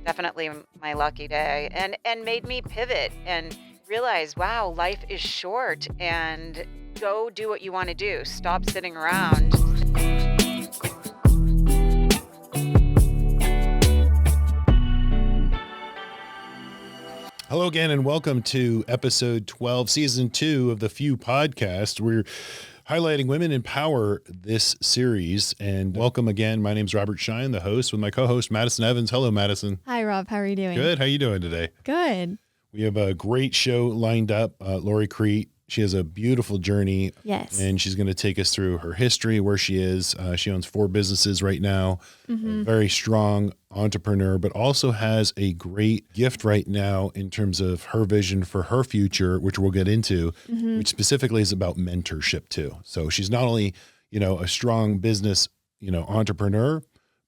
definitely my lucky day, and made me pivot and realize, wow, life is short, and go do what you want to do. Stop sitting around. Hello again, and welcome to episode 12, season 2 of the Few podcast. We're highlighting women in power this series. And welcome again. My name's Robert Schein, the host, with my co-host Madison Evans. Hello, Madison. Hi, Rob. How are you doing? Good. How are you doing today? Good. We have a great show lined up. Lori Crete. She has a beautiful journey. Yes. And she's going to take us through her history, where she is. She owns 4 businesses right now. A very strong entrepreneur, but also has a great gift right now in terms of her vision for her future, which we'll get into, which specifically is about mentorship too. So she's not only, a strong business, entrepreneur,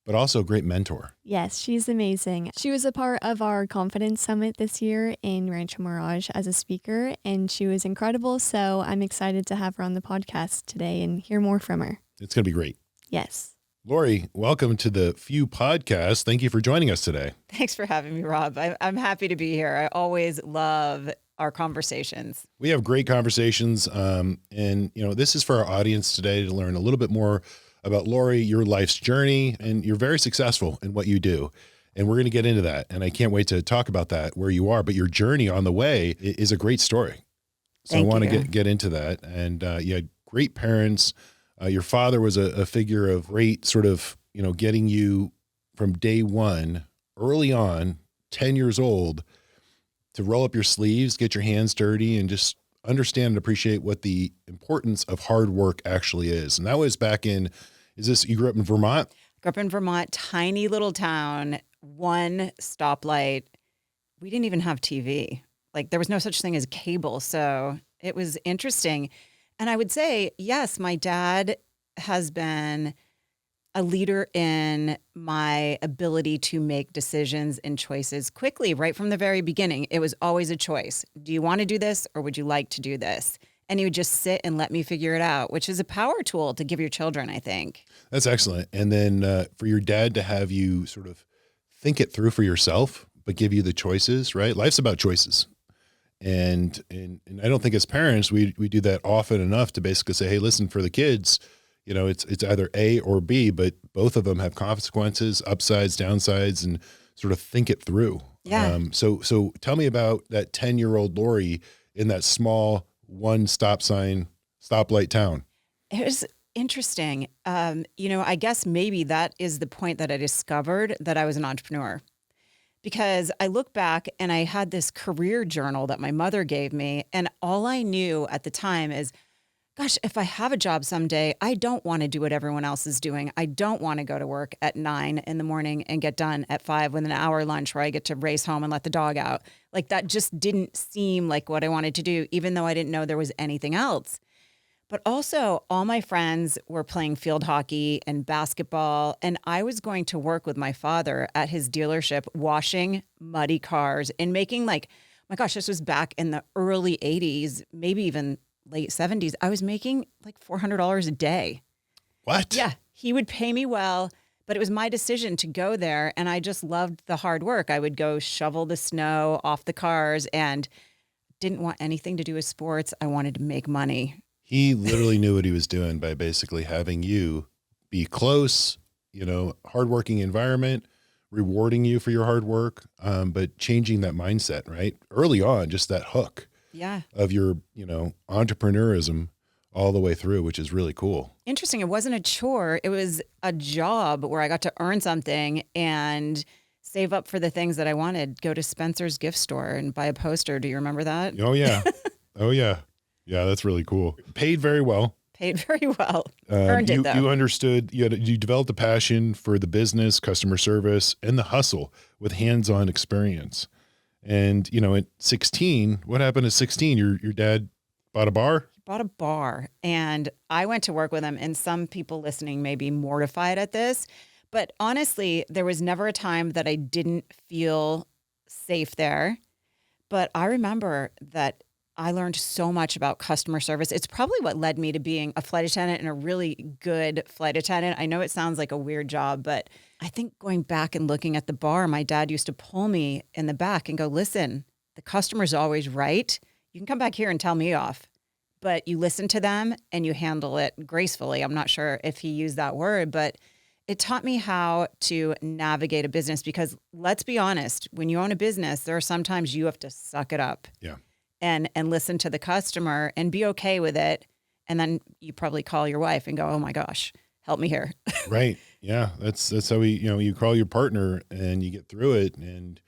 but also a great mentor. Yes, she's amazing. She was a part of our Confidence Summit this year in Rancho Mirage as a speaker, and she was incredible. So I'm excited to have her on the podcast today and hear more from her. It's going to be great. Yes. Lori, welcome to the Few podcast. Thank you for joining us today. Thanks for having me, Rob. I'm happy to be here. I always love our conversations. We have great conversations. And this is for our audience today to learn a little bit more about Lori, your life's journey, and you're very successful in what you do. And we're going to get into that. And I can't wait to talk about that, where you are, but your journey on the way is a great story. So I want to get into that. And you had great parents. Your father was a figure of great sort of, getting you from day one, early on, 10 years old, to roll up your sleeves, get your hands dirty, and just understand and appreciate what the importance of hard work actually is. And that was back in, you grew up in Vermont? Grew up in Vermont, tiny little town, one stoplight. We didn't even have TV. Like, there was no such thing as cable. So it was interesting. And I would say, yes, my dad has been a leader in my ability to make decisions and choices quickly, right from the very beginning. It was always a choice. Do you want to do this, or would you like to do this? And he would just sit and let me figure it out, which is a power tool to give your children, I think. That's excellent. And then for your dad to have you sort of think it through for yourself, but give you the choices, right? Life's about choices. And I don't think as parents, we do that often enough to basically say, hey, listen, for the kids, it's either A or B, but both of them have consequences, upsides, downsides, and sort of think it through. Yeah. So tell me about that 10-year-old Lori in that small one stoplight town. It was interesting. I guess maybe that is the point that I discovered that I was an entrepreneur. Because I look back and I had this career journal that my mother gave me. And all I knew at the time is, gosh, if I have a job someday, I don't want to do what everyone else is doing. I don't want to go to work at 9 in the morning and get done at 5 with an hour lunch where I get to race home and let the dog out. Like, that just didn't seem like what I wanted to do, even though I didn't know there was anything else. But also, all my friends were playing field hockey and basketball, and I was going to work with my father at his dealership, washing muddy cars and making, like, my gosh, this was back in the early 80s, maybe even late 70s. I was making like $400 a day. What? Yeah, he would pay me well, but it was my decision to go there, and I just loved the hard work. I would go shovel the snow off the cars and didn't want anything to do with sports. I wanted to make money. He literally knew what he was doing by basically having you be close, hardworking environment, rewarding you for your hard work, but changing that mindset, right? Early on, just that hook of your, entrepreneurism all the way through, which is really cool. Interesting. It wasn't a chore. It was a job where I got to earn something and save up for the things that I wanted. Go to Spencer's gift store and buy a poster. Do you remember that? Oh, yeah. Oh, yeah. Yeah, that's really cool. Paid very well. Paid very well. Earned it, though. You understood, you developed a passion for the business, customer service, and the hustle with hands-on experience. And, at 16, what happened at 16? Your dad bought a bar? Bought a bar. And I went to work with him. And some people listening may be mortified at this. But honestly, there was never a time that I didn't feel safe there. But I remember that I learned so much about customer service. It's probably what led me to being a flight attendant and a really good flight attendant. I know it sounds like a weird job, but I think going back and looking at the bar, my dad used to pull me in the back and go, listen, the customer's always right. You can come back here and tell me off, but you listen to them and you handle it gracefully. I'm not sure if he used that word, but it taught me how to navigate a business, because let's be honest, when you own a business, there are sometimes you have to suck it up Yeah. and listen to the customer and be okay with it. And then you probably call your wife and go, oh my gosh, help me here. Right. Yeah. That's how you call your partner and you get through it. And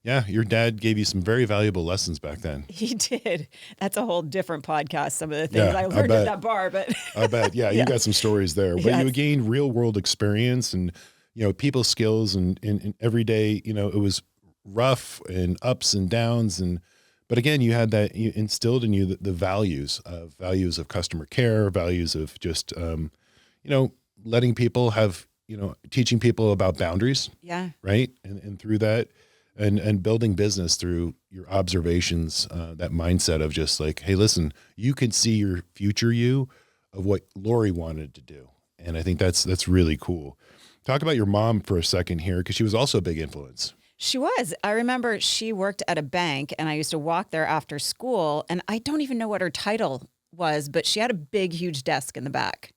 yeah, your dad gave you some very valuable lessons back then. He did. That's a whole different podcast. Some of the things Yeah, I I learned bet. at that bar, but I bet. Yeah. You got some stories there, but Yes. you gained real world experience and, people skills and every day, it was rough and ups and downs. But again, you had that, you instilled in you the values of customer care, values of just, letting people have, teaching people about boundaries. yeah. Right. And through that and building business through your observations, that mindset of just like, hey, listen, you can see your future you of what Lori wanted to do. And I think that's really cool. Talk about your mom for a second here, because she was also a big influence. She was. I remember she worked at a bank and I used to walk there after school, and I don't even know what her title was, but she had a big, huge desk in the back.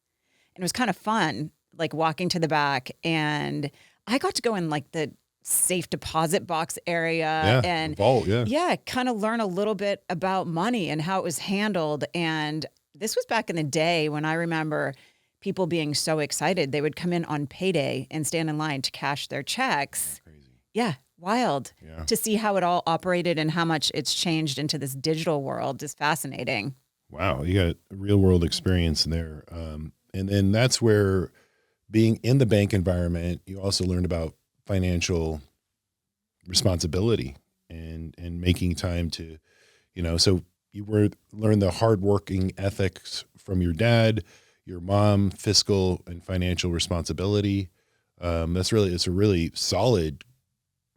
And it was kind of fun, like walking to the back, and I got to go in like the safe deposit box area and vault. Yeah. kind of learn a little bit about money and how it was handled. And this was back in the day when I remember people being so excited. They would come in on payday and stand in line to cash their checks. Crazy. Yeah, wild. Yeah. To see how it all operated and how much it's changed into this digital world is fascinating. Wow. You got a real world experience in there. And then that's where being in the bank environment, you also learned about financial responsibility and making time to, so you learned the hardworking ethics from your dad, your mom, fiscal and financial responsibility. It's a really solid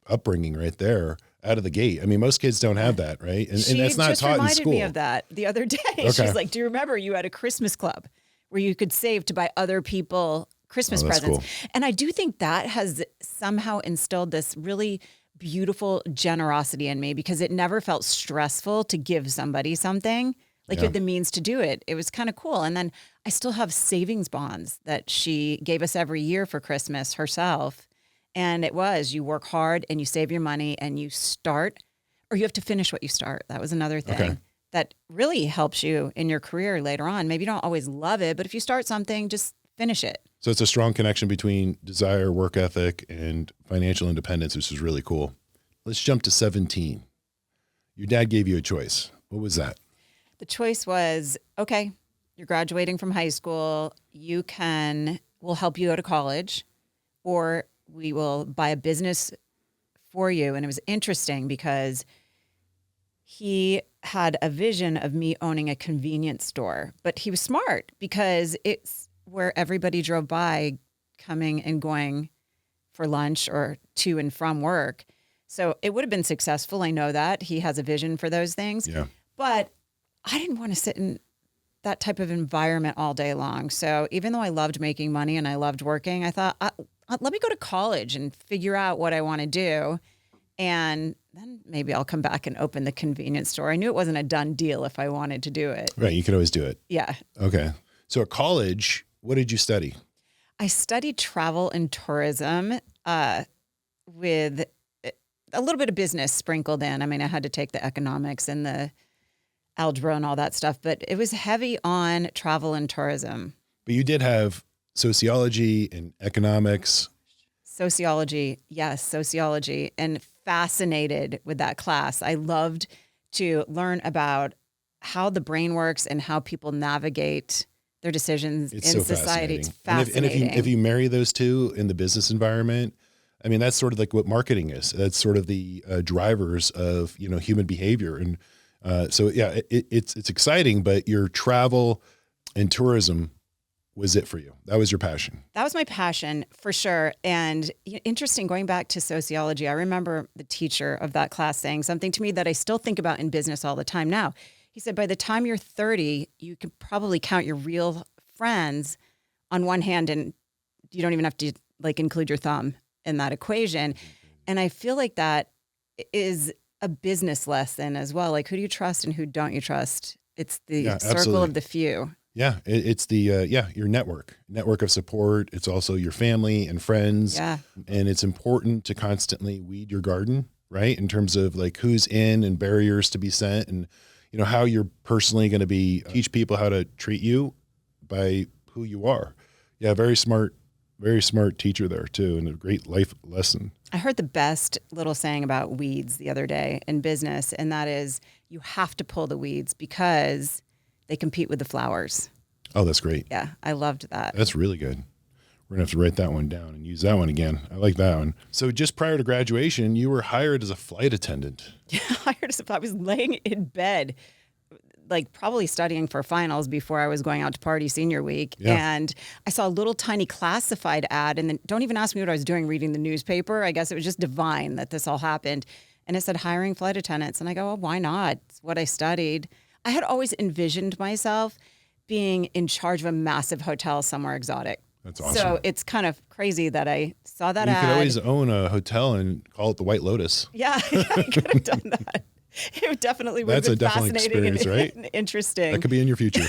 upbringing right there out of the gate. I mean, most kids don't have that, right? And that's not taught in school. She just reminded me of that the other day. Okay. She's like, do you remember you had a Christmas club where you could save to buy other people Christmas Oh, that's presents? cool. And I do think that has somehow instilled this really beautiful generosity in me, because it never felt stressful to give somebody something. Like you had the means to do it. It was kind of cool. And then I still have savings bonds that she gave us every year for Christmas herself. And it was, you work hard and you save your money and you start, or you have to finish what you start. That was another thing that really helps you in your career later on. Maybe you don't always love it, but if you start something, just finish it. So it's a strong connection between desire, work ethic, and financial independence, which is really cool. Let's jump to 17. Your dad gave you a choice. What was that? The choice was, okay, you're graduating from high school. We'll help you go to college, or we will buy a business for you. And it was interesting because he had a vision of me owning a convenience store, but he was smart because it's where everybody drove by coming and going for lunch or to and from work. So it would have been successful. I know that he has a vision for those things, Yeah. but I didn't want to sit in that type of environment all day long. So even though I loved making money and I loved working, I thought, let me go to college and figure out what I want to do. And then maybe I'll come back and open the convenience store. I knew it wasn't a done deal if I wanted to do it. Right. You could always do it. Yeah. Okay. So at college, what did you study? I studied travel and tourism with a little bit of business sprinkled in. I mean, I had to take the economics and the algebra and all that stuff, but it was heavy on travel and tourism. But you did have sociology and economics. Sociology, yes, sociology, and fascinated with that class. I loved to learn about how the brain works and how people navigate their decisions It's in so society. It's fascinating. fascinating. And if you marry those two in the business environment, I mean, that's sort of like what marketing is. That's sort of the drivers of, human behavior. And so, yeah, it's exciting, but your travel and tourism was it for you. That was your passion. That was my passion for sure. And interesting, going back to sociology, I remember the teacher of that class saying something to me that I still think about in business all the time now. He said, by the time you're 30, you can probably count your real friends on one hand, and you don't even have to include your thumb. in that equation. And I feel like that is a business lesson as well. Like, who do you trust and who don't you trust? It's the circle absolutely. of the few. Yeah. It's the, your network of support. It's also your family and friends. Yeah. And it's important to constantly weed your garden, right? In terms of like who's in and barriers to be sent, and, how you're personally going to teach people how to treat you by who you are. Yeah. Very smart teacher there too. And a great life lesson. I heard the best little saying about weeds the other day in business. And that is, you have to pull the weeds because they compete with the flowers. Oh, that's great. Yeah. I loved that. That's really good. We're gonna have to write that one down and use that one again. I like that one. So just prior to graduation, you were hired as a flight attendant. Yeah, I was laying in bed, like probably studying for finals before I was going out to party senior week. Yeah. And I saw a little tiny classified ad, and then don't even ask me what I was doing reading the newspaper. I guess it was just divine that this all happened. And it said hiring flight attendants. And I go, well, why not? It's what I studied. I had always envisioned myself being in charge of a massive hotel somewhere exotic. That's awesome. So it's kind of crazy that I saw that ad. You could always own a hotel and call it the White Lotus. Yeah, I could have done that. It definitely would have been fascinating and right? interesting. That could be in your future.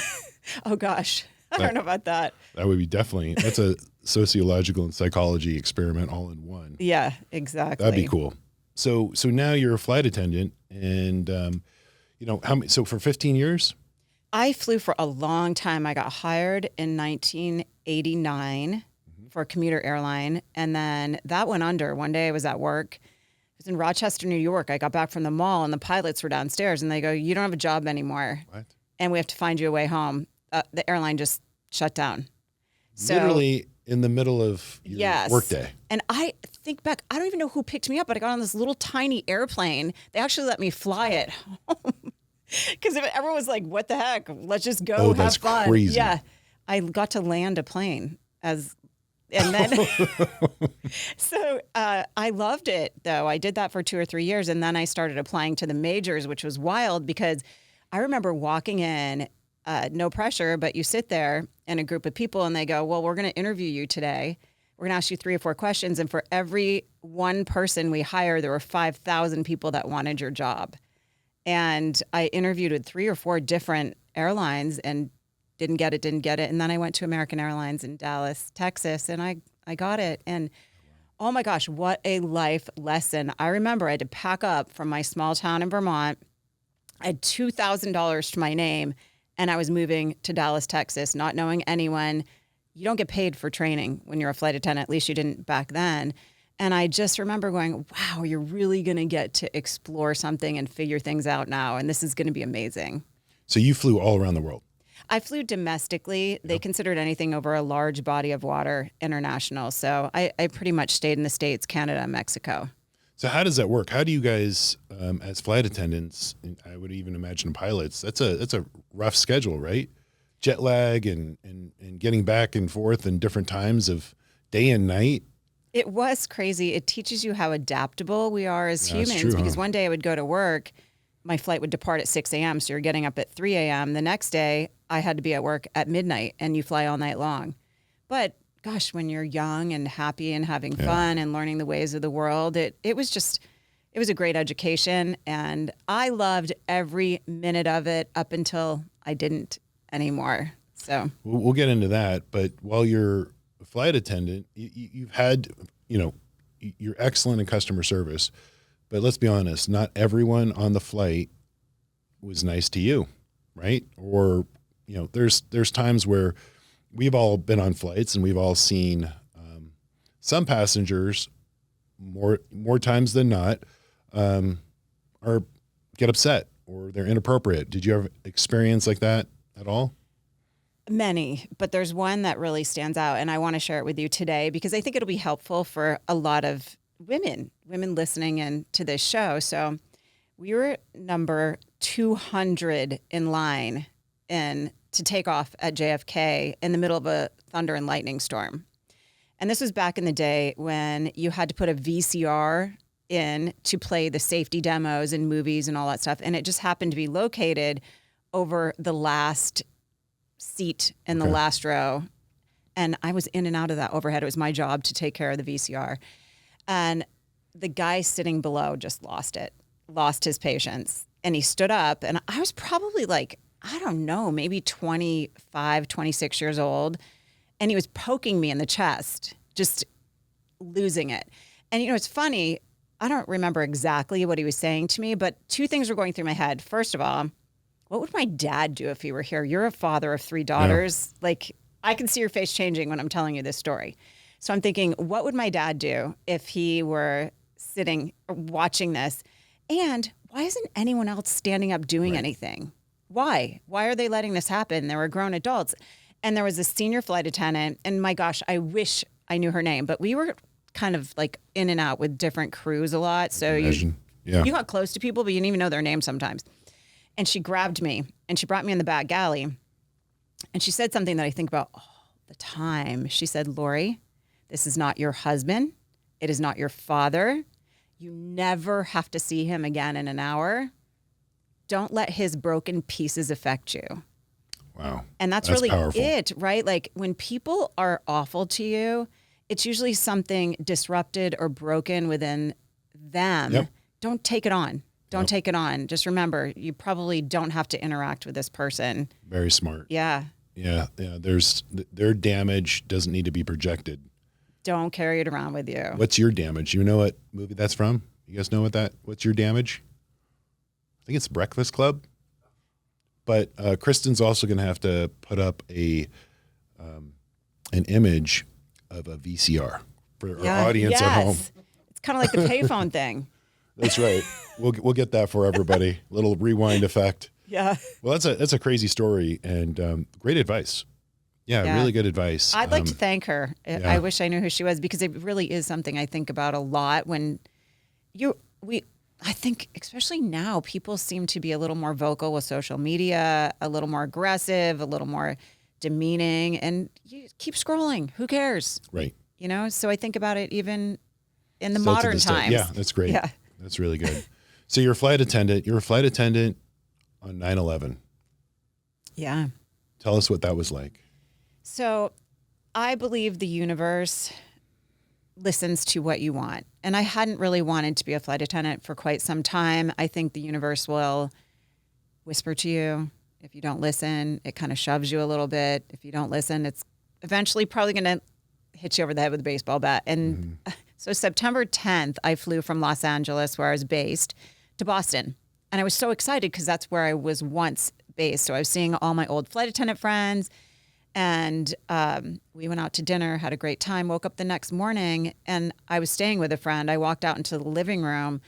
Oh, gosh. I don't know about that. That would be that's a sociological and psychology experiment all in one. Yeah, exactly. That'd be cool. So now you're a flight attendant, and, so for 15 years? I flew for a long time. I got hired in 1989 for a commuter airline, and then that went under. One day I was at work. I was in Rochester, New York. I got back from the mall, and the pilots were downstairs, and they go, you don't have a job anymore. What? And we have to find you a way home. The airline just shut down. So, literally in the middle of your workday. And I think back, I don't even know who picked me up, but I got on this little tiny airplane. They actually let me fly it home. Because if everyone was like, what the heck? Let's just go have that's fun. Crazy. Yeah. I got to land a plane and then, so I loved it though. I did that for 2 or 3 years. And then I started applying to the majors, which was wild because I remember walking in, no pressure, but you sit there in a group of people and they go, well, we're going to interview you today. We're going to ask you 3 or 4 questions. And for every one person we hire, there were 5,000 people that wanted your job. And I interviewed with 3 or 4 different airlines and didn't get it. And then I went to American Airlines in Dallas, Texas, and I got it. And oh my gosh, what a life lesson. I remember I had to pack up from my small town in Vermont. I had $2,000 to my name, and I was moving to Dallas, Texas, not knowing anyone. You don't get paid for training when you're a flight attendant, at least you didn't back then. And I just remember going, wow, you're really going to get to explore something and figure things out now. And this is going to be amazing. So you flew all around the world. I flew domestically. They considered anything over a large body of water international. So I pretty much stayed in the States, Canada, and Mexico. So how does that work? How do you guys, as flight attendants, and I would even imagine pilots, that's a rough schedule, right? Jet lag and getting back and forth in different times of day and night. It was crazy. It teaches you how adaptable we are as humans. True, because one day I would go to work, my flight would depart at 6 a.m. So you're getting up at 3 a.m. The next day I had to be at work at midnight, and you fly all night long. But gosh, when you're young and happy and having fun and learning the ways of the world, it was a great education. And I loved every minute of it up until I didn't anymore. So we'll get into that. But while you're a flight attendant, you've had, you're excellent in customer service, but let's be honest, not everyone on the flight was nice to you, right? Or, there's times where we've all been on flights and we've all seen some passengers more times than not are get upset or they're inappropriate. Did you ever experience like that at all? Many, but there's one that really stands out, and I want to share it with you today because I think it'll be helpful for a lot of women listening in to this show. So we were number 200 in line to take off at JFK in the middle of a thunder and lightning storm. And this was back in the day when you had to put a VCR in to play the safety demos and movies and all that stuff. And it just happened to be located over the last seat in the last row. And I was in and out of that overhead. It was my job to take care of the VCR. And the guy sitting below just lost his patience. And he stood up, and I was probably like, I don't know, maybe 25, 26 years old. And he was poking me in the chest, just losing it. And, it's funny. I don't remember exactly what he was saying to me, but two things were going through my head. First of all, what would my dad do if he were here? You're a father of 3 daughters. Yeah. Like, I can see your face changing when I'm telling you this story. So I'm thinking, what would my dad do if he were sitting or watching this? And why isn't anyone else standing up doing anything? Why? Why are they letting this happen? There were grown adults. And there was a senior flight attendant, and my gosh, I wish I knew her name, but we were kind of like in and out with different crews a lot. So you got close to people, but you didn't even know their name sometimes. And she grabbed me and she brought me in the back galley. And she said something that I think about all the time. She said, Lori, this is not your husband. It is not your father. You never have to see him again in an hour. Don't let his broken pieces affect you. Wow. And that's really powerful. It, right? Like when people are awful to you, it's usually something disrupted or broken within them. Yep. Don't take it on. Don't take it on. Just remember, you probably don't have to interact with this person. Very smart. Yeah. Yeah. Their damage doesn't need to be projected. Don't carry it around with you. What's your damage? You know what movie that's from? You guys know what's your damage? I think it's Breakfast Club. But Kristen's also going to have to put up an image of a VCR for our audience at home. It's kind of like the payphone thing. That's right. We'll get that for everybody. Little rewind effect. Yeah. Well, that's a crazy story and great advice. Yeah, really good advice. I'd like to thank her. Yeah. I wish I knew who she was because it really is something I think about a lot when I think especially now people seem to be a little more vocal with social media, a little more aggressive, a little more demeaning, and you keep scrolling. Who cares? Right. So I think about it even in the modern times. Yeah, that's great. Yeah. That's really good. So you're a flight attendant. You're a flight attendant on 9/11. Yeah. Tell us what that was like. So I believe the universe listens to what you want. And I hadn't really wanted to be a flight attendant for quite some time. I think the universe will whisper to you. If you don't listen, it kind of shoves you a little bit. If you don't listen, it's eventually probably going to hit you over the head with a baseball bat. And so September 10th, I flew from Los Angeles, where I was based, to Boston. And I was so excited because that's where I was once based. So I was seeing all my old flight attendant friends. And we went out to dinner, had a great time, woke up the next morning, and I was staying with a friend. I walked out into the living room,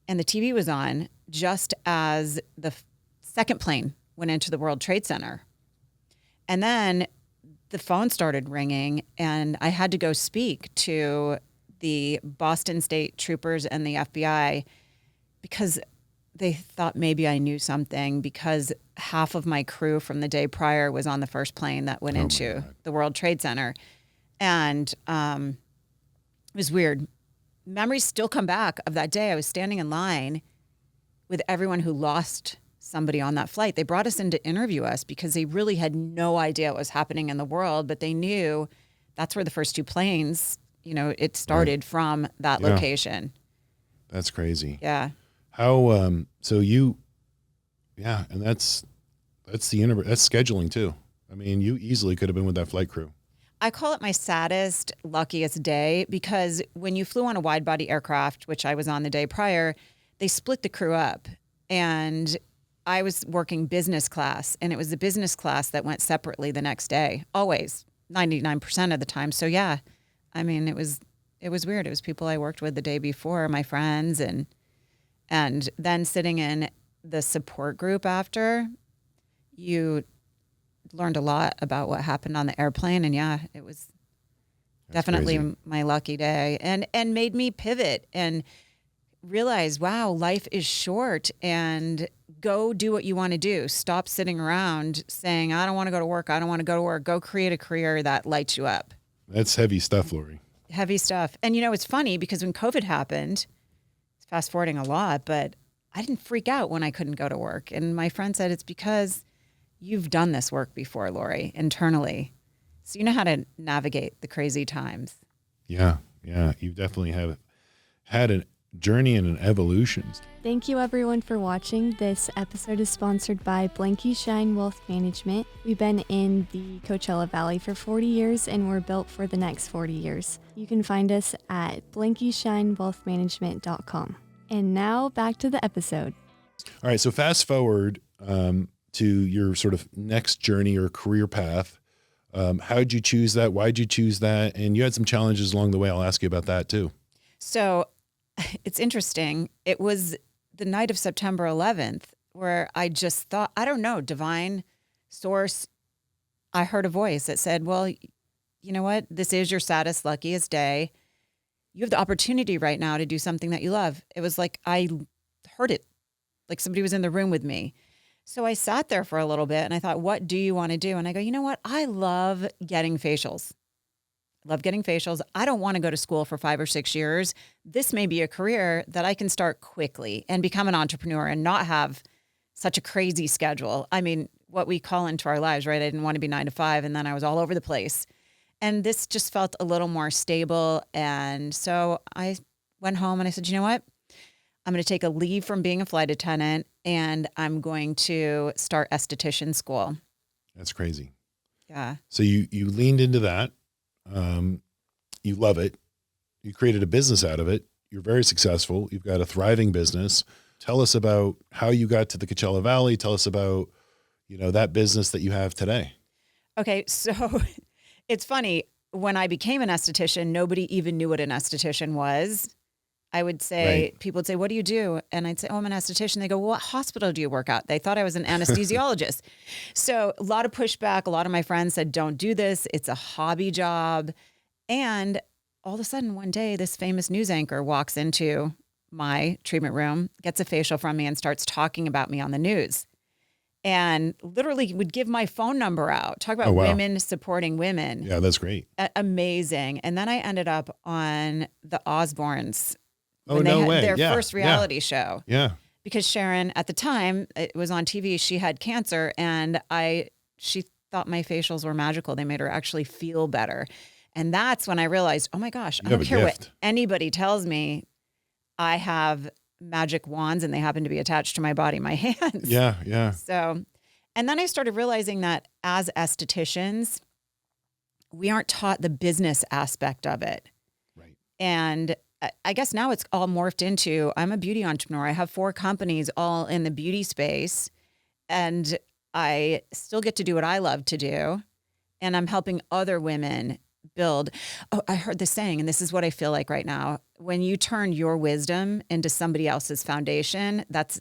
and the TV was on just as the second plane went into the World Trade Center. And then the phone started ringing, and I had to go speak to the Boston State Troopers and the FBI because they thought maybe I knew something because half of my crew from the day prior was on the first plane that went into the World Trade Center. And it was weird. Memories still come back of that day. I was standing in line with everyone who lost somebody on that flight. They brought us in to interview us because they really had no idea what was happening in the world, but they knew that's where the first 2 planes, it started from that location. That's crazy. Yeah. How, and that's the universe, that's scheduling too. I mean, you easily could have been with that flight crew. I call it my saddest, luckiest day because when you flew on a wide body aircraft, which I was on the day prior, they split the crew up and I was working business class and it was the business class that went separately the next day, always 99% of the time. So yeah, I mean, it was weird. It was people I worked with the day before, my friends, and then sitting in the support group after, you learned a lot about what happened on the airplane. And yeah, it was definitely my lucky day and made me pivot and realize, wow, life is short and go do what you want to do. Stop sitting around saying, I don't want to go to work. I don't want to go to work. Go create a career that lights you up. That's heavy stuff, Lori. Heavy stuff. And it's funny because when COVID happened, fast forwarding a lot, but I didn't freak out when I couldn't go to work. And my friend said, it's because you've done this work before, Lori, internally. So you know how to navigate the crazy times. Yeah. Yeah. You definitely have had a journey and an evolution. Thank you everyone for watching. This episode is sponsored by Blanky Schein Wealth Management. We've been in the Coachella Valley for 40 years and we're built for the next 40 years. You can find us at blankyshinewealthmanagement.com. And now back to the episode. All right. So fast forward to your sort of next journey or career path. How did you choose that? Why did you choose that? And you had some challenges along the way. I'll ask you about that too. So it's interesting. It was the night of September 11th where I just thought, I don't know, divine source. I heard a voice that said, well, you know what? This is your saddest, luckiest day. You have the opportunity right now to do something that you love. It was like I heard it, like somebody was in the room with me. So I sat there for a little bit and I thought, what do you want to do? And I go, you know what? I love getting facials. I don't want to go to school for 5 or 6 years. This may be a career that I can start quickly and become an entrepreneur and not have such a crazy schedule. I mean, what we call into our lives, right? I didn't want to be 9 to 5 and then I was all over the place. And this just felt a little more stable. And so I went home and I said, you know what? I'm going to take a leave from being a flight attendant and I'm going to start esthetician school. That's crazy. Yeah. So you leaned into that. You love it. You created a business out of it. You're very successful. You've got a thriving business. Tell us about how you got to the Coachella Valley. Tell us about, that business that you have today. Okay. So it's funny. When I became an esthetician, nobody even knew what an esthetician was. I would say, Right. People would say, what do you do? And I'd say, oh, I'm an esthetician. They go, well, what hospital do you work at? They thought I was an anesthesiologist. So a lot of pushback. A lot of my friends said, don't do this. It's a hobby job. And all of a sudden, one day, this famous news anchor walks into my treatment room, gets a facial from me and starts talking about me on the news. And literally would give my phone number out. Talk about Oh, wow. women supporting women. Yeah, that's great. Amazing. And then I ended up on the Osbournes. Oh, when no they had way. their Yeah, first reality show. Yeah. Because Sharon, at the time, it was on TV, she had cancer and she thought my facials were magical. They made her actually feel better. And that's when I realized, oh my gosh, I have don't a care what gift. anybody tells me. I have magic wands and they happen to be attached to my body, my hands. Yeah. Yeah. So, and then I started realizing that as estheticians, we aren't taught the business aspect of it. Right. And I guess now it's all morphed into, I'm a beauty entrepreneur. I have 4 companies all in the beauty space and I still get to do what I love to do. And I'm helping other women build. Oh, I heard this saying, and this is what I feel like right now. When you turn your wisdom into somebody else's foundation, that's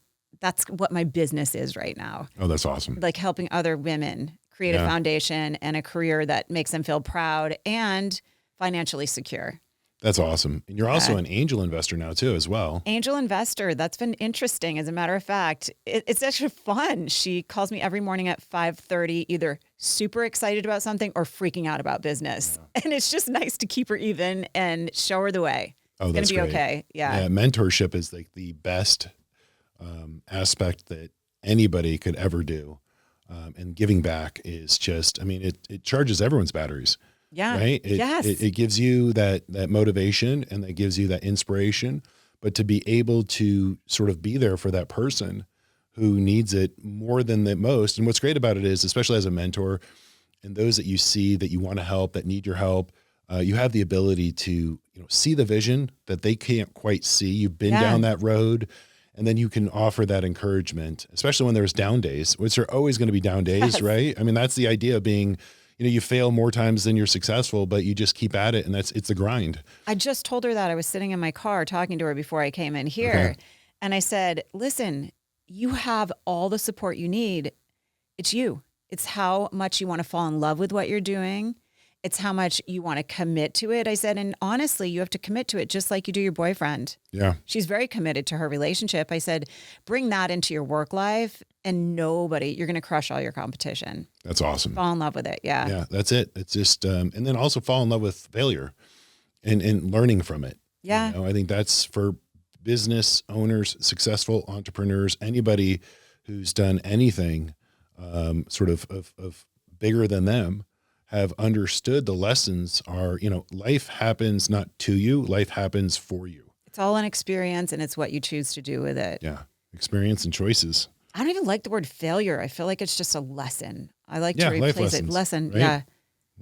what my business is right now. Oh, that's awesome. Like helping other women create a foundation and a career that makes them feel proud and financially secure. That's awesome. And you're also an angel investor now too, as well. Angel investor. That's been interesting. As a matter of fact, it's actually fun. She calls me every morning at 5:30, either super excited about something or freaking out about business. Yeah. And it's just nice to keep her even and show her the way. Oh, it's that's going to be great. okay. Yeah. Yeah. Mentorship is like the best aspect that anybody could ever do. And giving back is just, it charges everyone's batteries. Yeah. Right. Yes. It gives you that motivation and that gives you that inspiration, but to be able to sort of be there for that person who needs it more than the most. And what's great about it is, especially as a mentor and those that you see that you want to help, that need your help, you have the ability to, see the vision that they can't quite see. You've been down that road. And then you can offer that encouragement, especially when there's down days, which are always going to be down days, right? That's the idea of being, you fail more times than you're successful, but you just keep at it. And it's the grind. I just told her that. I was sitting in my car talking to her before I came in here. Okay. And I said, listen, you have all the support you need. It's you. It's how much you want to fall in love with what you're doing. It's how much you want to commit to it. I said, and honestly, you have to commit to it just like you do your boyfriend. Yeah. She's very committed to her relationship. I said, bring that into your work life and you're going to crush all your competition. That's awesome. Fall in love with it. Yeah. Yeah, that's it. It's just, and then also fall in love with failure and learning from it. Yeah. I think that's for business owners, successful entrepreneurs, anybody who's done anything sort of bigger than them have understood the lessons are, life happens not to you, life happens for you. It's all an experience, and it's what you choose to do with it. Yeah. Experience and choices. I don't even like the word failure. I feel like it's just a lesson. I like to life replace lessons, it. Lesson. right? Yeah.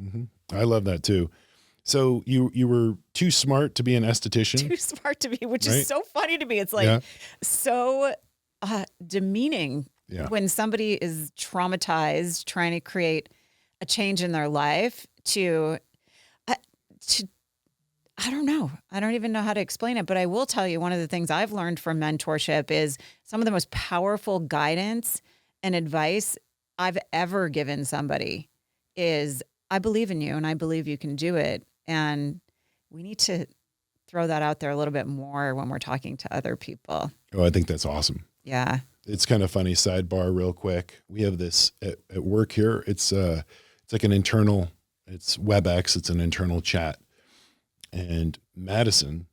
Mm-hmm. I love that too. So you were too smart to be an esthetician. Too smart to be, which Right? is so funny to me. It's like so demeaning when somebody is traumatized trying to create a change in their life to I don't know. I don't even know how to explain it, but I will tell you one of the things I've learned from mentorship is some of the most powerful guidance and advice I've ever given somebody is I believe in you and I believe you can do it. And we need to throw that out there a little bit more when we're talking to other people. Oh, I think that's awesome. Yeah. It's kind of funny, sidebar real quick. We have this at work here. It's like an internal, it's WebEx. It's an internal chat. And Madison,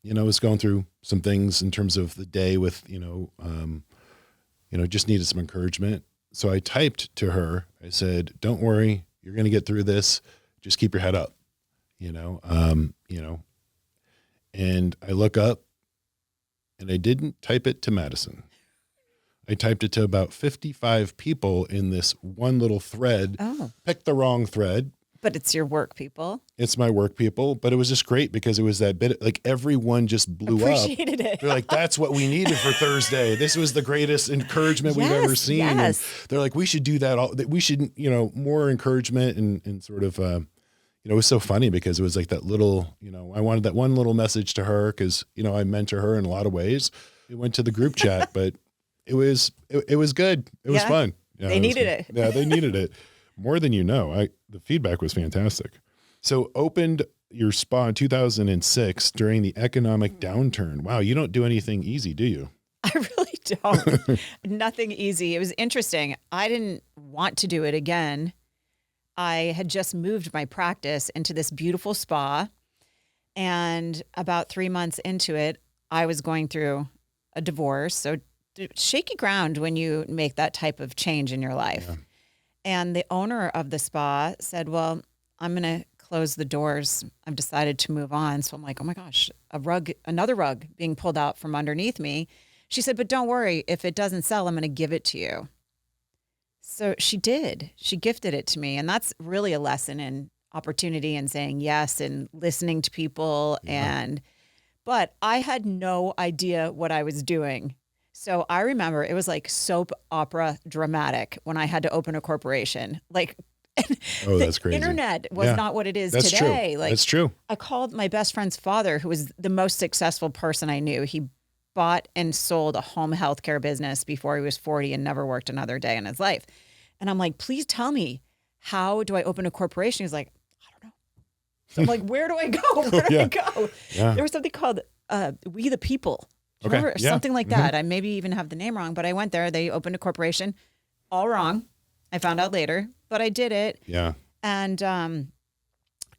is going through some things in terms of the day with, just needed some encouragement. So I typed to her, I said, don't worry, you're going to get through this. Just keep your head up, and I look up and I didn't type it to Madison. I typed it to about 55 people in this one little thread. Oh. Picked the wrong thread. But it's your work people. It's my work people, but it was just great because it was that bit, like everyone just blew Appreciated up. it. They're like, that's what we needed for Thursday. This was the greatest encouragement we've ever seen. Yes. And they're like, we should do that. We should, more encouragement and sort of, it was so funny because it was like that little, I wanted that one little message to her because, I mentor her in a lot of ways. It went to the group chat, but it was good. It was fun. Yeah, they needed it. Yeah, they needed it. More than the feedback was fantastic. So opened your spa in 2006 during the economic downturn. Wow, you don't do anything easy, do you? I really don't. Nothing easy. It was interesting. I didn't want to do it again. I had just moved my practice into this beautiful spa. And about 3 months into it, I was going through a divorce. So shaky ground when you make that type of change in your life. Yeah. And the owner of the spa said, well, I'm going to close the doors. I've decided to move on. So I'm like, oh my gosh, another rug being pulled out from underneath me. She said, but don't worry. If it doesn't sell, I'm going to give it to you. So she did. She gifted it to me. And that's really a lesson in opportunity and saying yes and listening to people. Yeah. But I had no idea what I was doing. So I remember it was like soap opera dramatic when I had to open a corporation. Like, that's crazy. Internet was not what it is That's today. True. Like, that's true. I called my best friend's father, who was the most successful person I knew. He bought and sold a home healthcare business before he was 40 and never worked another day in his life. And I'm like, please tell me, how do I open a corporation? He's like, I don't know. So I'm like, where do I go? Where do I go? Yeah. There was something called We the People. Okay. Remember? Yeah. Something like that. I maybe even have the name wrong, but I went there. They opened a corporation. All wrong. I found out later, but I did it. Yeah. And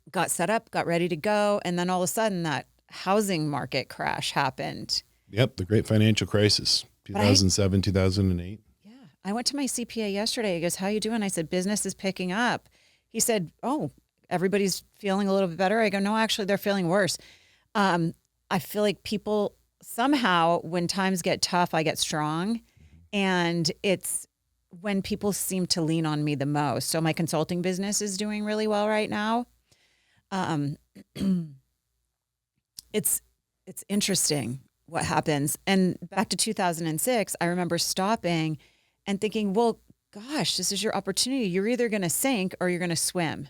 got set up, got ready to go. And then all of a sudden that housing market crash happened. Yep. The great financial crisis, 2007, 2008. Yeah. I went to my CPA yesterday. He goes, how you doing? I said, business is picking up. He said, oh, everybody's feeling a little bit better. I go, no, actually they're feeling worse. I feel like people somehow when times get tough, I get strong. And it's when people seem to lean on me the most. So my consulting business is doing really well right now. It's interesting what happens. And back to 2006, I remember stopping and thinking, well, gosh, this is your opportunity. You're either going to sink or you're going to swim.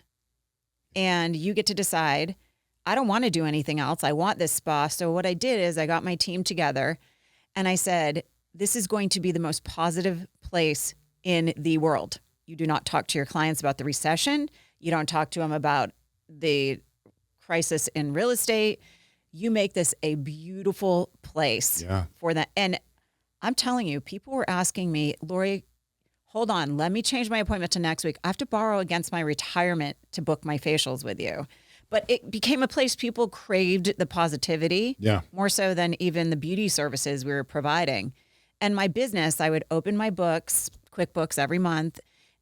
And you get to decide. I don't want to do anything else. I want this spa. So what I did is I got my team together and I said, this is going to be the most positive place in the world. You do not talk to your clients about the recession. You don't talk to them about the crisis in real estate. You make this a beautiful place for that. And I'm telling you, people were asking me, Lori, hold on, let me change my appointment to next week. I have to borrow against my retirement to book my facials with you. But it became a place people craved the positivity more so than even the beauty services we were providing. And my business, I would open my books, QuickBooks every month,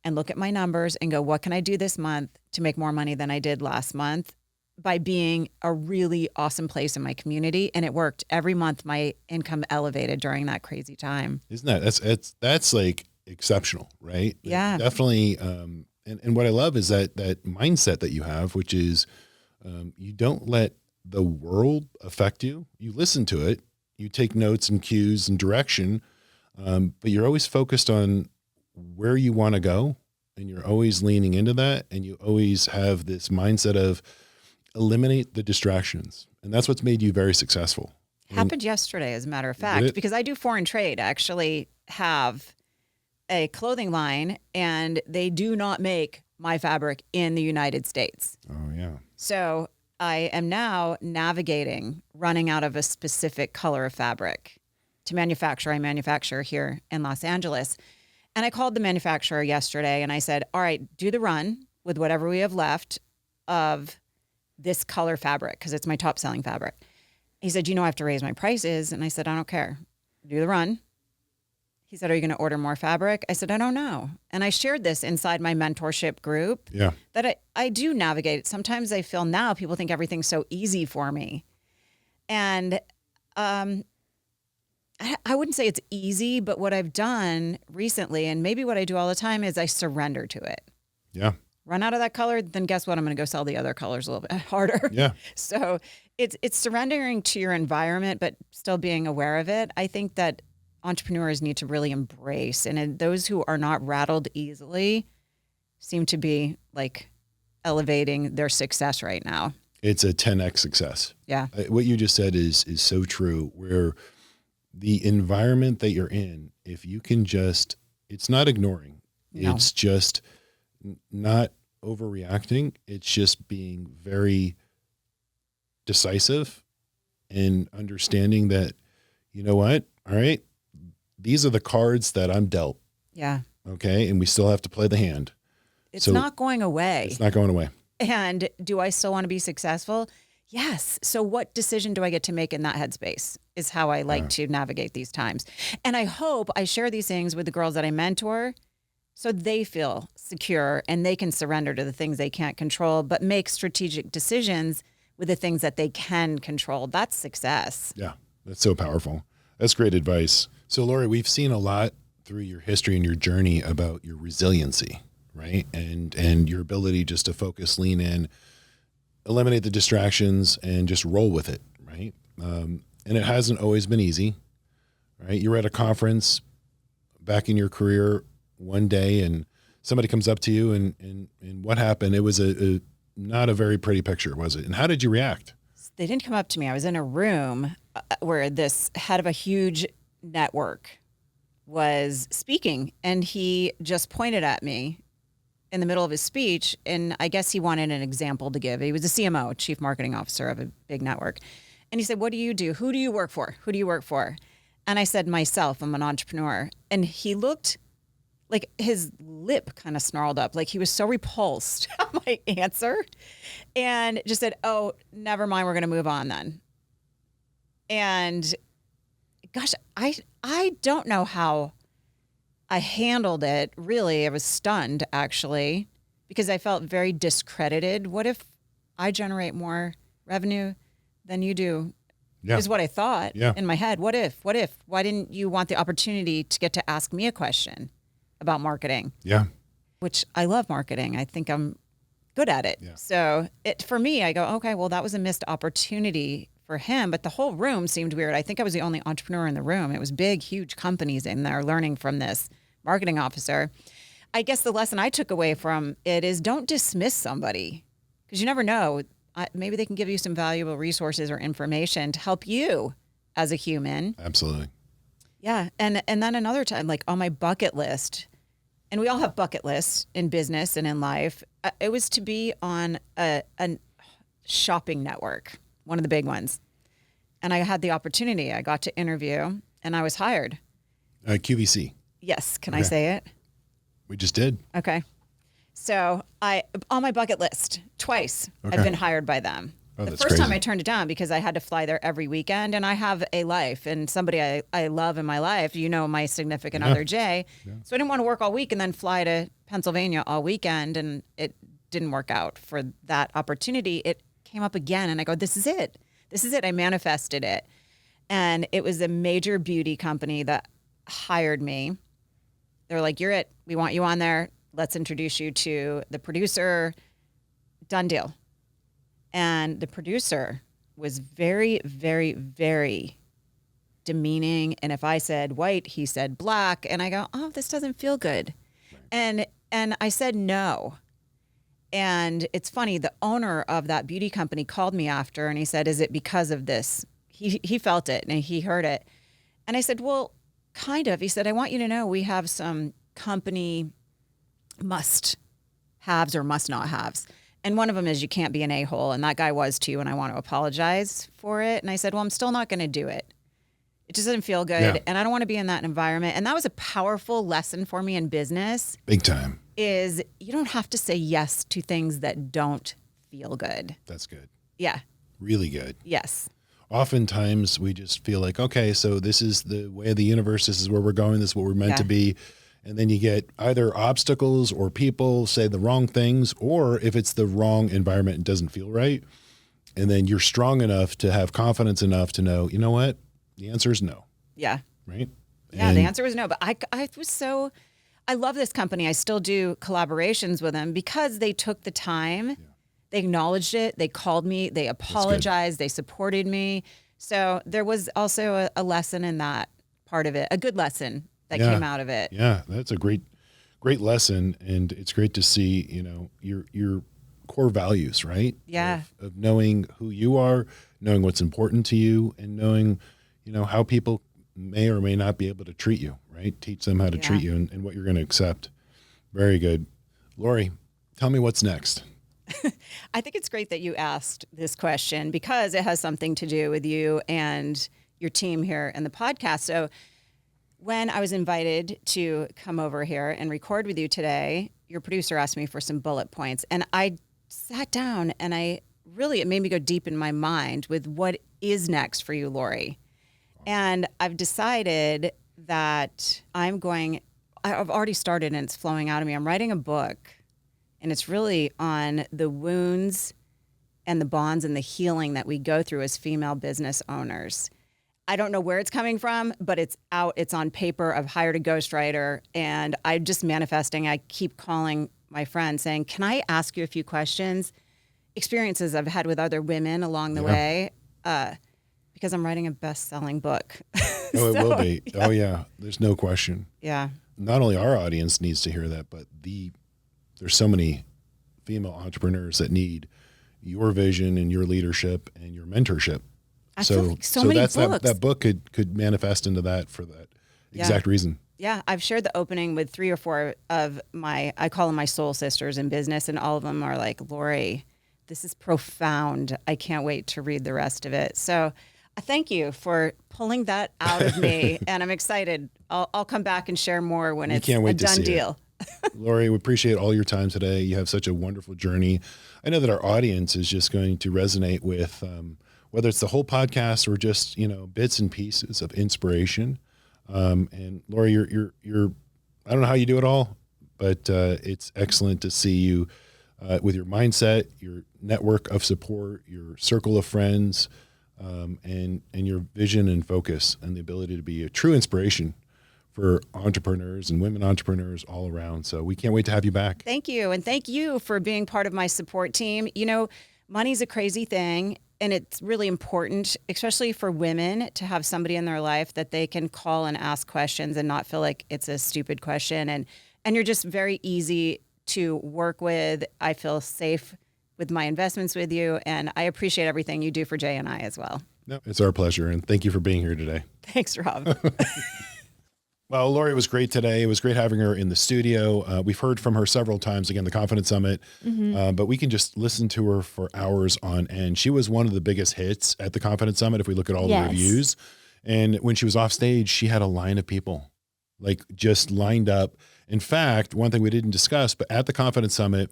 and look at my numbers and go, what can I do this month to make more money than I did last month by being a really awesome place in my community? And it worked. Every month my income elevated during that crazy time. Isn't that's like exceptional, right? Yeah. Definitely. And what I love is that mindset that you have, which is you don't let the world affect you. You listen to it, you take notes and cues and direction, but you're always focused on where you want to go, and you're always leaning into that, and you always have this mindset of eliminate the distractions. And that's what's made you very successful. Happened yesterday, as a matter of fact, because I do foreign trade. I actually have a clothing line, and they do not make my fabric in the United States. Oh, yeah. So I am now navigating running out of a specific color of fabric to manufacture. I manufacture here in Los Angeles. And I called the manufacturer yesterday and I said, all right, do the run with whatever we have left of this color fabric, because it's my top selling fabric. He said, I have to raise my prices. And I said, I don't care. Do the run. He said, are you going to order more fabric? I said, I don't know. And I shared this inside my mentorship group. Yeah. That I do navigate it. Sometimes I feel now people think everything's so easy for me. And I wouldn't say it's easy, but what I've done recently, and maybe what I do all the time, is I surrender to it. Yeah. Run out of that color, then guess what? I'm going to go sell the other colors a little bit harder. Yeah. So it's surrendering to your environment, but still being aware of it. I think that entrepreneurs need to really embrace, and those who are not rattled easily seem to be like elevating their success right now. It's a 10x success. Yeah. What you just said is so true, where the environment that you're in, if you can just, it's not ignoring, No. it's just not overreacting. It's just being very decisive and understanding that, you know what? All right, these are the cards that I'm dealt. Yeah. Okay. And we still have to play the hand. It's So not going away. It's not going away. And do I still want to be successful? Yes. So what decision do I get to make in that headspace is how I like to navigate these times. And I hope I share these things with the girls that I mentor so they feel secure and they can surrender to the things they can't control, but make strategic decisions with the things that they can control. That's success. Yeah. That's so powerful. That's great advice. So Lori, we've seen a lot through your history and your journey about your resiliency, right? And your ability just to focus, lean in, eliminate the distractions, and just roll with it, right? And it hasn't always been easy, right? You were at a conference back in your career one day, and somebody comes up to you, and what happened? It was not a very pretty picture, was it? And how did you react? They didn't come up to me. I was in a room where this head of a huge network was speaking, and he just pointed at me in the middle of his speech, and I guess he wanted an example to give. He was a CMO, Chief Marketing Officer of a big network. And he said, what do you do? Who do you work for? Who do you work for? And I said, myself, I'm an entrepreneur. And he looked like his lip kind of snarled up, like he was so repulsed at my answer, and just said, oh, never mind, we're going to move on then. And gosh, I don't know how I handled it. Really, I was stunned, actually, because I felt very discredited. What if I generate more revenue than you do? Yeah. Is what I thought Yeah. in my head. What if? Why didn't you want the opportunity to get to ask me a question about marketing? Yeah. Which I love marketing. I think I'm good at it. Yeah. So for me, I go, okay, well, that was a missed opportunity for him, but the whole room seemed weird. I think I was the only entrepreneur in the room. It was big, huge companies in there learning from this marketing officer. I guess the lesson I took away from it is don't dismiss somebody, because you never know. Maybe they can give you some valuable resources or information to help you as a human. Absolutely. Yeah. And then another time, like on my bucket list, and we all have bucket lists in business and in life, it was to be on a shopping network, one of the big ones. And I had the opportunity. I got to interview and I was hired. QVC. Yes. Can I Okay. say it? We just did. Okay. So on my bucket list, twice, Okay. I've been hired by them. Oh, The that's first time crazy. I turned it down because I had to fly there every weekend, and I have a life and somebody I love in my life, my significant Yeah. other, Jay. Yeah. So I didn't want to work all week and then fly to Pennsylvania all weekend, and it didn't work out for that opportunity. It came up again, and I go, this is it. This is it. I manifested it. And it was a major beauty company that hired me. They're like, you're it. We want you on there. Let's introduce you to the producer. Done deal. And the producer was very, very, very demeaning. And if I said white, he said black. And I go, oh, this doesn't feel good. And I said no. And it's funny, the owner of that beauty company called me after and he said, is it because of this? He felt it and he heard it. And I said, well, kind of. He said, I want you to know we have some company must haves or must not haves. And one of them is you can't be an a-hole. And that guy was too. And I want to apologize for it. And I said, well, I'm still not going to do it. It just doesn't feel good. Yeah. And I don't want to be in that environment. And that was a powerful lesson for me in business. Big time. Is you don't have to say yes to things that don't feel good. That's good. Yeah. Really good. Yes. Oftentimes we just feel like, okay, so this is the way of the universe. This is where we're going. This is what we're meant to be. And then you get either obstacles or people say the wrong things, or if it's the wrong environment, it doesn't feel right. And then you're strong enough to have confidence enough to know, you know what? The answer is no. Yeah. Right? Yeah, the answer was no. But I love this company. I still do collaborations with them because they took the time. Yeah. They acknowledged it. They called me. They apologized. They supported me. So there was also a lesson in that part of it, a good lesson that came out of it. Yeah, that's a great lesson. And it's great to see, your core values, right? Yeah. Of knowing who you are, knowing what's important to you, and knowing, how people may or may not be able to treat you, right? Teach them how to treat you and what you're going to accept. Very good. Lori, tell me what's next. I think it's great that you asked this question because it has something to do with you and your team here in the podcast. So when I was invited to come over here and record with you today, your producer asked me for some bullet points. And I sat down and it made me go deep in my mind with what is next for you, Lori. And I've decided that I've already started and it's flowing out of me. I'm writing a book and it's really on the wounds and the bonds and the healing that we go through as female business owners. I don't know where it's coming from, but it's out. It's on paper. I've hired a ghostwriter and I'm just manifesting. I keep calling my friend saying, can I ask you a few questions? Experiences I've had with other women along the way, because I'm writing a best-selling book. Oh, it will be. Yeah. Oh, yeah. There's no question. Yeah. Not only our audience needs to hear that, but there's so many female entrepreneurs that need your vision and your leadership and your mentorship. I feel like so many that's books. that book could manifest into that for that exact reason. Yeah, I've shared the opening with 3 or 4 of I call them my soul sisters in business, and all of them are like, Lori, this is profound. I can't wait to read the rest of it. So I thank you for pulling that out of me, and I'm excited. I'll come back and share more when it's a done deal. Lori, we appreciate all your time today. You have such a wonderful journey. I know that our audience is just going to resonate with whether it's the whole podcast or just, bits and pieces of inspiration. And Lori, you're I don't know how you do it all, but it's excellent to see you with your mindset, your network of support, your circle of friends, and your vision and focus and the ability to be a true inspiration for entrepreneurs and women entrepreneurs all around. So we can't wait to have you back. Thank you. And thank you for being part of my support team. Money's a crazy thing. And it's really important, especially for women, to have somebody in their life that they can call and ask questions and not feel like it's a stupid question. And you're just very easy to work with. I feel safe with my investments with you. And I appreciate everything you do for Jay and I as well. No, it's our pleasure. And thank you for being here today. Thanks, Rob. Well, Lori was great today. It was great having her in the studio. We've heard from her several times, again, the Confidence Summit, but we can just listen to her for hours on end. She was one of the biggest hits at the Confidence Summit, if we look at all the reviews. And when she was off stage, she had a line of people, like just lined up. In fact, one thing we didn't discuss, but at the Confidence Summit,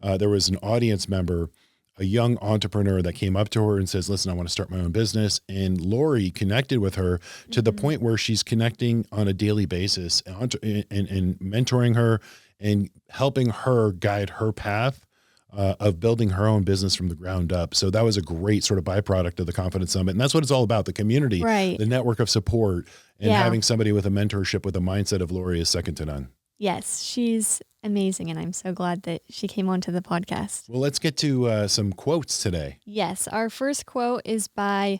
there was an audience member a young entrepreneur that came up to her and says, listen, I want to start my own business. And Lori connected with her to the point where she's connecting on a daily basis and mentoring her and helping her guide her path of building her own business from the ground up. So that was a great sort of byproduct of the Confidence Summit. And that's what it's all about, the community, Right. the network of support, and Yeah. having somebody with a mentorship with a mindset of Lori is second to none. Yes, she's amazing, and I'm so glad that she came onto the podcast. Well, let's get to some quotes today. Yes, our first quote is by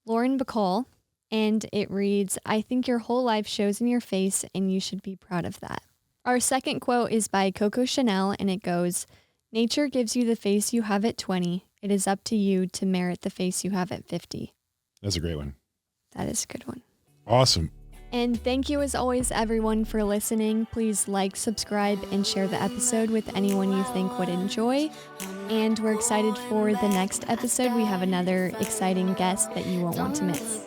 Lauren Bacall, and it reads, "I think your whole life shows in your face, and you should be proud of that." Our second quote is by Coco Chanel, and it goes, "Nature gives you the face you have at 20. It is up to you to merit the face you have at 50. That's a great one. That is a good one. Awesome. And thank you as always, everyone, for listening. Please like, subscribe, and share the episode with anyone you think would enjoy. And we're excited for the next episode. We have another exciting guest that you won't want to miss.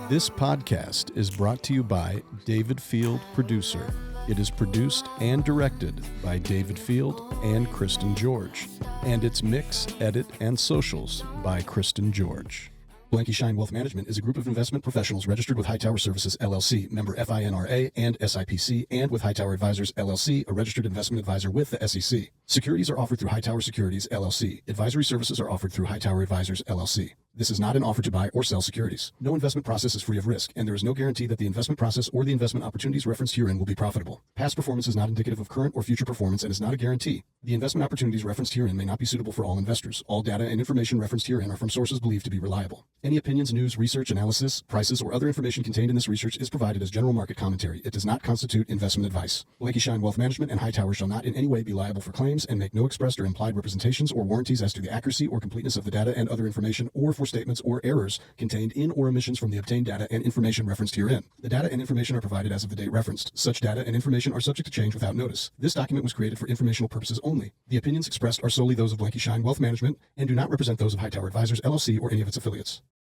This podcast is brought to you by David Field Producer. It is produced and directed by David Field and Kristen George. And it's mix, edit, and socials by Kristen George. Blanky Schein Wealth Management is a group of investment professionals registered with Hightower Services, LLC, member FINRA and SIPC, and with Hightower Advisors, LLC, a registered investment advisor with the SEC. Securities are offered through Hightower Securities, LLC. Advisory services are offered through Hightower Advisors, LLC. This is not an offer to buy or sell securities. No investment process is free of risk, and there is no guarantee that the investment process or the investment opportunities referenced herein will be profitable. Past performance is not indicative of current or future performance and is not a guarantee. The investment opportunities referenced herein may not be suitable for all investors. All data and information referenced herein are from sources believed to be reliable. Any opinions, news, research, analysis, prices, or other information contained in this research is provided as general market commentary. It does not constitute investment advice. Blanky Schein Wealth Management and Hightower shall not in any way be liable for claims and make no expressed or implied representations or warranties as to the accuracy or completeness of the data and other information, or for statements or errors contained in or omissions from the obtained data and information referenced herein. The data and information are provided as of the date referenced. Such data and information are subject to change without notice. This document was created for informational purposes only. The opinions expressed are solely those of Blanky Schein Wealth Management and do not represent those of Hightower Advisors, LLC, or any of its affiliates.